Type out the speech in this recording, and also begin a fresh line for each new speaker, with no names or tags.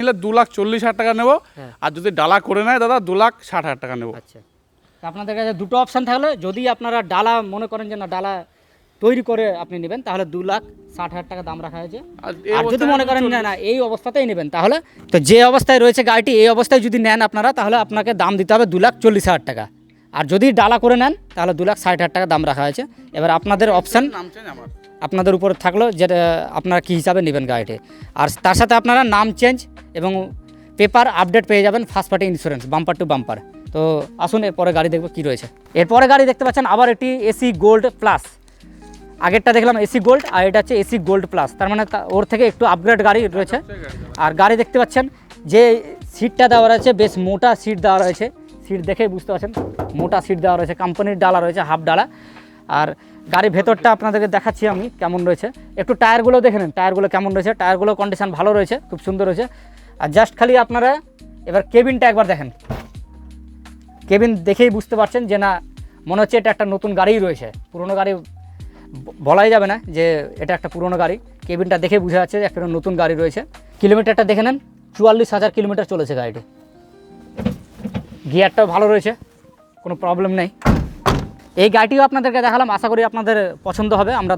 নিলে 2,40,000 টাকা নেবো, আর যদি ডালা করে নেয় দাদা 2,60,000 টাকা নেবো।
আচ্ছা, তো আপনাদের কাছে দুটো অপশান থাকলে, যদি আপনারা ডালা মনে করেন যে না ডালা তৈরি করে আপনি নেবেন, তাহলে 2,60,000 টাকা দাম রাখা হয়েছে। আর যদি মনে করেন না না এই অবস্থাতেই নেবেন, তাহলে তো যে অবস্থায় রয়েছে গাড়িটি এই অবস্থায় যদি নেন আপনারা, তাহলে আপনাকে দাম দিতে হবে 2,40,000 টাকা। আর যদি ডালা করে নেন তাহলে 2,60,000 টাকা দাম রাখা হয়েছে। এবার আপনাদের অপশান আপনাদের উপর থাকলো, যেটা আপনারা কী হিসাবে নেবেন গাড়িটি। আর তার সাথে আপনারা নাম চেঞ্জ এবং পেপার আপডেট পেয়ে যাবেন, first party insurance bumper to bumper. তো আসুন এরপরে গাড়ি দেখবো কী রয়েছে। এরপরে গাড়ি দেখতে পাচ্ছেন আবার এটি এসি গোল্ড প্লাস। আগেরটা দেখলাম এসি গোল্ড, আর এটা হচ্ছে এসি গোল্ড প্লাস, তার মানে ওর থেকে একটু আপগ্রেড গাড়ি রয়েছে। আর গাড়ি দেখতে পাচ্ছেন যে সিটটা দেওয়া রয়েছে, বেশ মোটা সিট দেওয়া রয়েছে, সিট দেখেই বুঝতে পারছেন মোটা সিট দেওয়া রয়েছে, কোম্পানির ডালা রয়েছে, হাফ ডালা। আর গাড়ির ভেতরটা আপনাদেরকে দেখাচ্ছি আমি কেমন রয়েছে। একটু টায়ারগুলো দেখে নেন, টায়ারগুলো কেমন রয়েছে, টায়ারগুলো কন্ডিশন ভালো রয়েছে, খুব সুন্দর রয়েছে। আর জাস্ট খালি আপনারা এবার কেবিনটা একবার দেখেন, কেবিন দেখেই বুঝতে পারছেন যে না মনে হচ্ছে এটা একটা নতুন গাড়িই রয়েছে, পুরনো গাড়ি বলাই যাবে না যে এটা একটা পুরনো গাড়ি। কেবিনটা দেখে বোঝা যাচ্ছে যে একটা নতুন গাড়ি রয়েছে। কিলোমিটারটা দেখে নেন, 44,000 কিলোমিটার চলেছে গাড়িটি। গিয়ারটাও ভালো রয়েছে, কোনো প্রবলেম নেই। এই গাড়িটিও আপনাদেরকে দেখালাম, আশা করি আপনাদের পছন্দ হবে। আমরা